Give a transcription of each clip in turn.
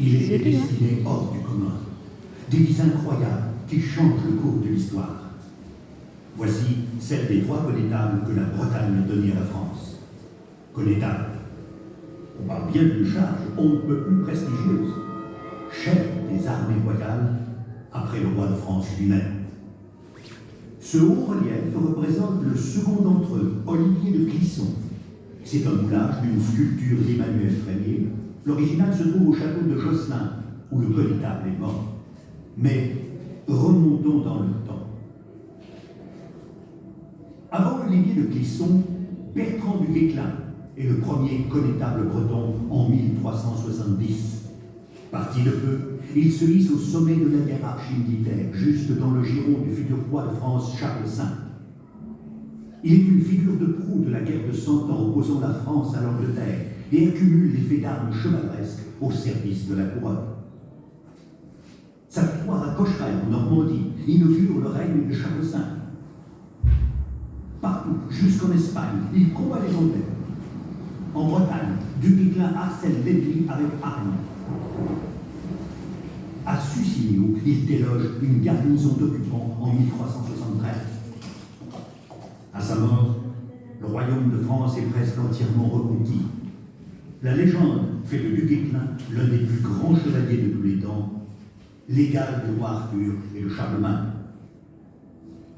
Il est des destinées hors du commun, des vies incroyables qui changent le cours de l'histoire. Voici celle des 3 connétables que la Bretagne a donné à la France. Connétable. On parle bien d'une charge on ne peut plus prestigieuse. Chef des armées royales, après le roi de France lui-même. Ce haut relief représente le second d'entre eux, Olivier de Clisson. C'est un moulage d'une sculpture d'Emmanuel Frémier. L'original se trouve au château de Josselin, où le connétable est mort. Mais remontons dans le temps. Avant Olivier de Clisson, Bertrand du Guesclin est le premier connétable breton en 1370. Parti de peu, il se hisse au sommet de la hiérarchie militaire, juste dans le giron du futur roi de France Charles V. Il est une figure de proue de la guerre de 100 ans opposant la France à l'Angleterre et accumule les faits d'armes chevaleresques au service de la couronne. Sa victoire à Cocherel, en Normandie, inaugure le règne de Charles V. Partout, jusqu'en Espagne, il combat les Anglais. En Bretagne, du Guesclin harcèle l'ennemi avec armes. À Sussigno, il déloge une garnison d'occupants en 1373. À sa mort, le royaume de France est presque entièrement reconquis. La légende fait de du Guesclin l'un des plus grands chevaliers de tous les temps, l'égal du roi Arthur et de Charlemagne.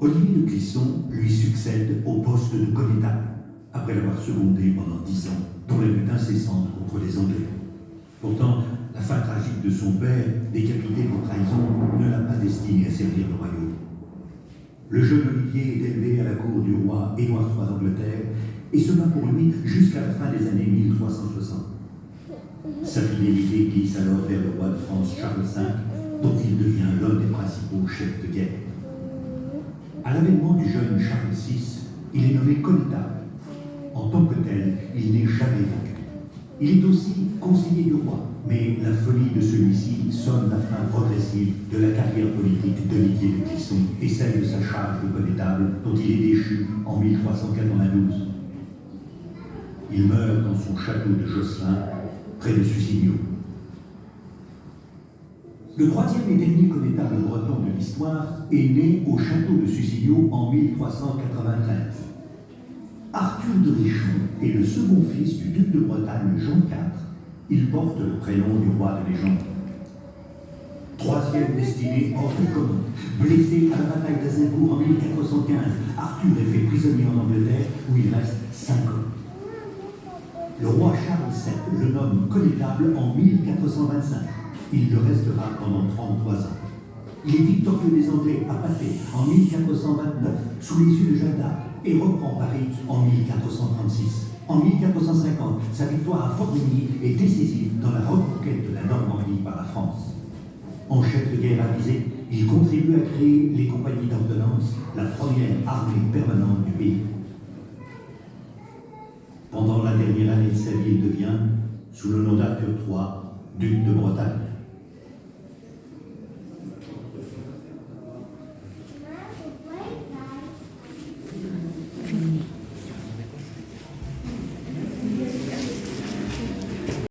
Olivier de Clisson lui succède au poste de connétable, après l'avoir secondé pendant 10 ans dans la lutte incessante contre les Anglais. Pourtant, la fin tragique de son père, décapité pour trahison, ne l'a pas destiné à servir le royaume. Le jeune Olivier est élevé à la cour du roi Édouard III d'Angleterre et se bat pour lui jusqu'à la fin des années 1360. Sa fidélité glisse alors vers le roi de France Charles V, dont il devient l'un des principaux chefs de guerre. À l'avènement du jeune Charles VI, il est nommé connétable. En tant que tel, il n'est jamais vaincu. Il est aussi conseiller du roi, mais la folie de celui-ci sonne la fin progressive de la carrière politique d'Olivier de Clisson et celle de sa charge de connétable dont il est déchu en 1392. Il meurt dans son château de Josselin, près de Sussigno. Le 3e et dernier connétable breton de l'histoire est né au château de Sussigno en 1393. Arthur de Richemont est le second fils du duc de Bretagne Jean IV. Il porte le prénom du roi de légende. 3e destiné hors du commun. Blessé à la bataille d'Azincourt en 1415, Arthur est fait prisonnier en Angleterre où il reste 5 ans. Le roi Charles VII le nomme connétable en 1425. Il le restera pendant 33 ans. Il est victorieux des Anglais à Patay en 1429 sous les yeux de Jeanne d'Arc et reprend Paris en 1436. En 1450, sa victoire à Fort-Ligny est décisive dans la reconquête de la Normandie par la France. En chef de guerre avisé, il contribue à créer les compagnies d'ordonnance, la première armée permanente du pays. Pendant la dernière année de sa vie, il devient, sous le nom d'Arthur III, duc de Bretagne.